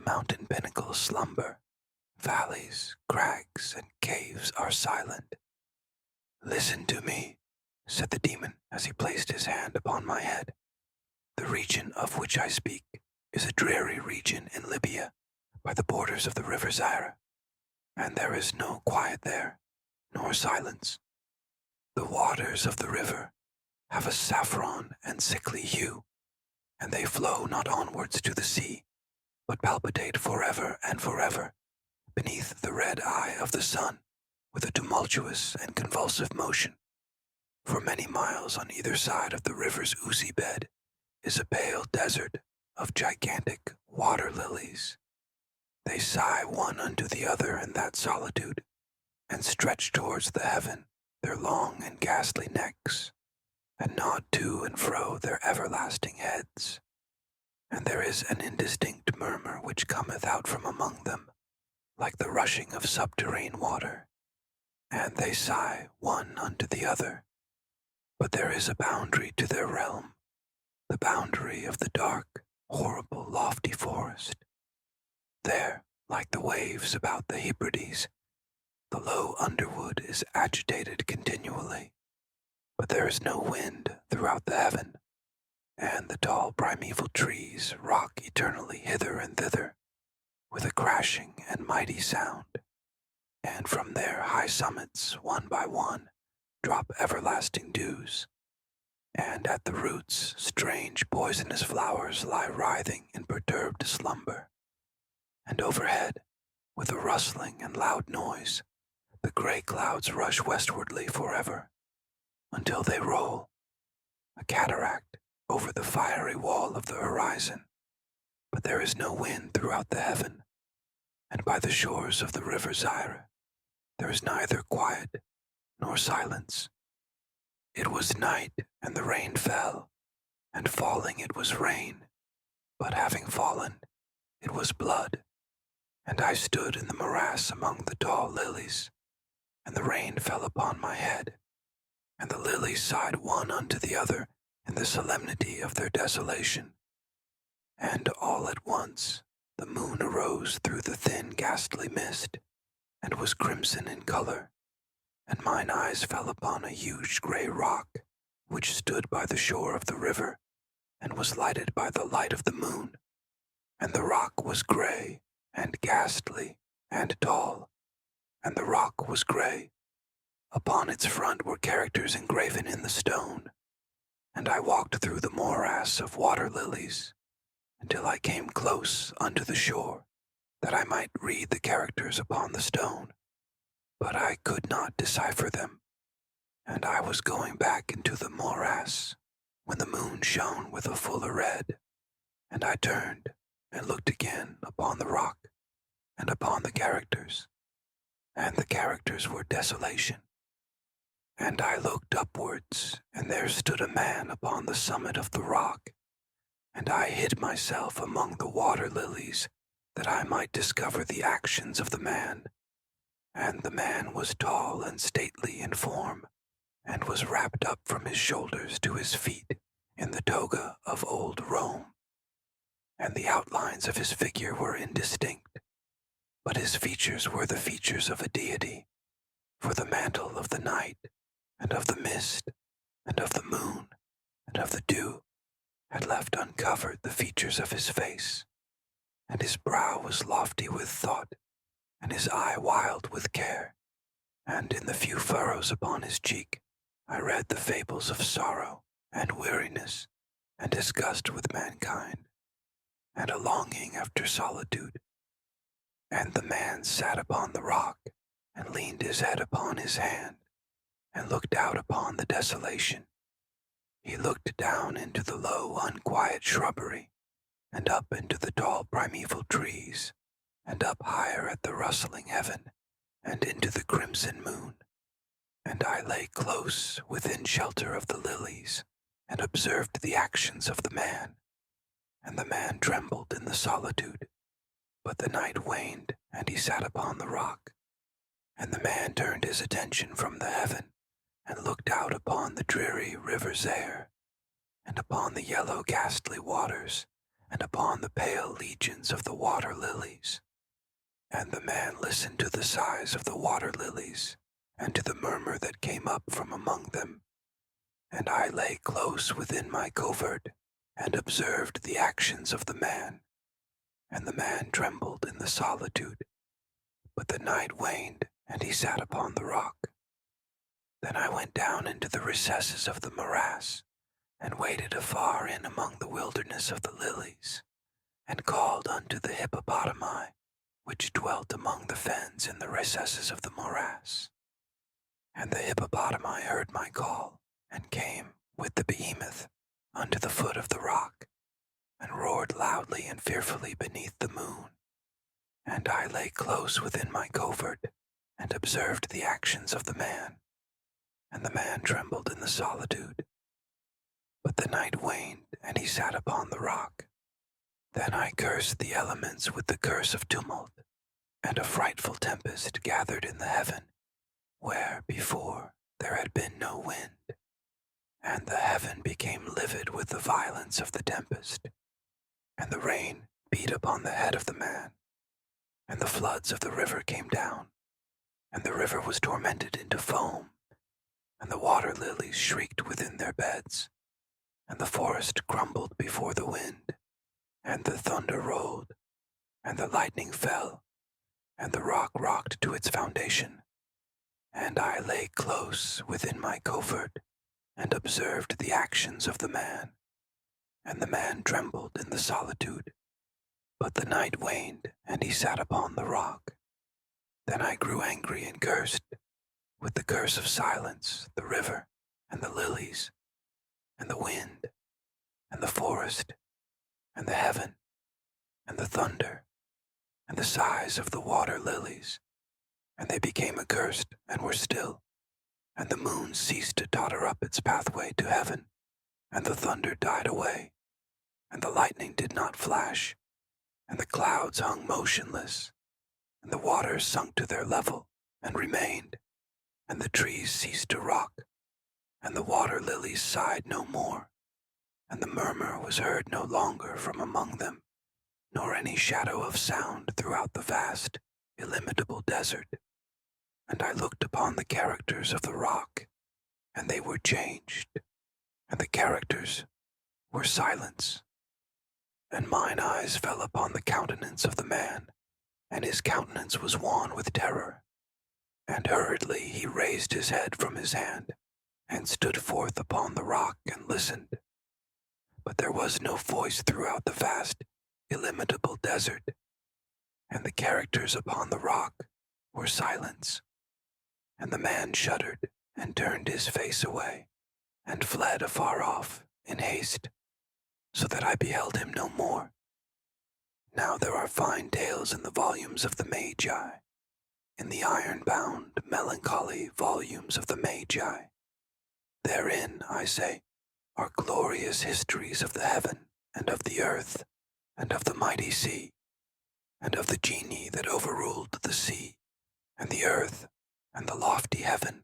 mountain pinnacles slumber, valleys, crags, and caves are silent. "Listen to me," said the demon as he placed his hand upon my head. "The region of which I speak is a dreary region in Libya, by the borders of the river Zaire, and there is no quiet there, nor silence. The waters of the river have a saffron and sickly hue, and they flow not onwards to the sea, but palpitate forever and forever beneath the red eye of the sun with a tumultuous and convulsive motion. For many miles on either side of the river's oozy bed is a pale desert of gigantic water lilies. They sigh one unto the other in that solitude, and stretch towards the heaven their long and ghastly necks, and nod to and fro their everlasting heads. And there is an indistinct murmur which cometh out from among them, like the rushing of subterranean water, and they sigh one unto the other. But there is a boundary to their realm, the boundary of the dark, horrible, lofty forest. There, like the waves about the Hebrides, the low underwood is agitated continually, but there is no wind throughout the heaven, and the tall primeval trees rock eternally hither and thither, with a crashing and mighty sound, and from their high summits, one by one, drop everlasting dews, and at the roots strange poisonous flowers lie writhing in perturbed slumber, and overhead, with a rustling and loud noise, the gray clouds rush westwardly forever, until they roll, a cataract, over the fiery wall of the horizon. But there is no wind throughout the heaven, and by the shores of the river Zaire there is neither quiet nor silence. It was night, and the rain fell, and falling it was rain, but having fallen, it was blood, and I stood in the morass among the tall lilies, and the rain fell upon my head, and the lilies sighed one unto the other in the solemnity of their desolation. And all at once the moon arose through the thin ghastly mist, and was crimson in color, and mine eyes fell upon a huge gray rock, which stood by the shore of the river, and was lighted by the light of the moon. And the rock was gray, and ghastly, and tall, and the rock was gray. Upon its front were characters engraven in the stone, and I walked through the morass of water lilies, until I came close unto the shore, that I might read the characters upon the stone, but I could not decipher them, and I was going back into the morass, when the moon shone with a fuller red, and I turned and looked again upon the rock, and upon the characters, and the characters were desolation. And I looked upwards, and there stood a man upon the summit of the rock, and I hid myself among the water lilies, that I might discover the actions of the man. And the man was tall and stately in form, and was wrapped up from his shoulders to his feet in the toga of old Rome. And the outlines of his figure were indistinct, but his features were the features of a deity, for the mantle of the night, and of the mist, and of the moon, and of the dew, had left uncovered the features of his face, and his brow was lofty with thought, and his eye wild with care, and in the few furrows upon his cheek I read the fables of sorrow, and weariness, and disgust with mankind, and a longing after solitude. And the man sat upon the rock, and leaned his head upon his hand, and looked out upon the desolation. He looked down into the low, unquiet shrubbery, and up into the tall primeval trees, and up higher at the rustling heaven, and into the crimson moon. And I lay close within shelter of the lilies, and observed the actions of the man. And the man trembled in the solitude, but the night waned, and he sat upon the rock. And the man turned his attention from the heaven, and looked out upon the dreary river Zaire, and upon the yellow ghastly waters, and upon the pale legions of the water lilies. And the man listened to the sighs of the water lilies, and to the murmur that came up from among them. And I lay close within my covert, and observed the actions of the man. And the man trembled in the solitude. But the night waned, and he sat upon the rock. Then I went down into the recesses of the morass, and waded afar in among the wilderness of the lilies, and called unto the hippopotami, which dwelt among the fens in the recesses of the morass. And the hippopotami heard my call, and came, with the behemoth, unto the foot of the rock, and roared loudly and fearfully beneath the moon. And I lay close within my covert, and observed the actions of the man. And the man trembled in the solitude. But the night waned, and he sat upon the rock. Then I cursed the elements with the curse of tumult, and a frightful tempest gathered in the heaven, where before there had been no wind. And the heaven became livid with the violence of the tempest, and the rain beat upon the head of the man, and the floods of the river came down, and the river was tormented into foam, and the water lilies shrieked within their beds, and the forest crumbled before the wind, and the thunder rolled, and the lightning fell, and the rock rocked to its foundation. And I lay close within my covert, and observed the actions of the man. And the man trembled in the solitude. But the night waned, and he sat upon the rock. Then I grew angry and cursed, with the curse of silence, the river, and the lilies, and the wind, and the forest, and the heaven, and the thunder, and the sighs of the water lilies. And they became accursed, and were still. And the moon ceased to totter up its pathway to heaven, and the thunder died away, and the lightning did not flash, and the clouds hung motionless, and the waters sunk to their level, and remained, and the trees ceased to rock, and the water lilies sighed no more, and the murmur was heard no longer from among them, nor any shadow of sound throughout the vast, illimitable desert. And I looked upon the characters of the rock, and they were changed, and the characters were silence. And mine eyes fell upon the countenance of the man, and his countenance was wan with terror. And hurriedly he raised his head from his hand, and stood forth upon the rock and listened. But there was no voice throughout the vast, illimitable desert, and the characters upon the rock were silence. And the man shuddered, and turned his face away, and fled afar off in haste, so that I beheld him no more. Now there are fine tales in the volumes of the Magi, in the iron-bound, melancholy volumes of the Magi. Therein, I say, are glorious histories of the heaven, and of the earth, and of the mighty sea, and of the genii that overruled the sea, and the earth, and the lofty heaven.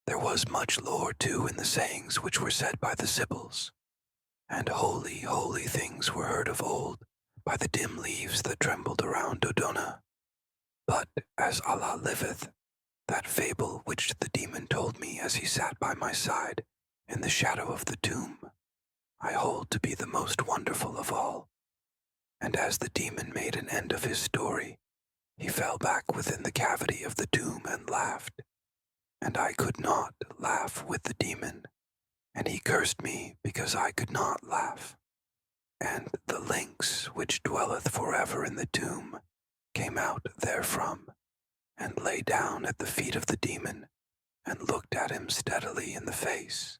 There was much lore, too, in the sayings which were said by the Sibyls, and holy, holy things were heard of old by the dim leaves that trembled around Dodona. But, as Allah liveth, that fable which the demon told me as he sat by my side in the shadow of the tomb, I hold to be the most wonderful of all. And as the demon made an end of his story, he fell back within the cavity of the tomb and laughed. And I could not laugh with the demon, and he cursed me because I could not laugh. And the lynx which dwelleth forever in the tomb came out therefrom, and lay down at the feet of the demon, and looked at him steadily in the face.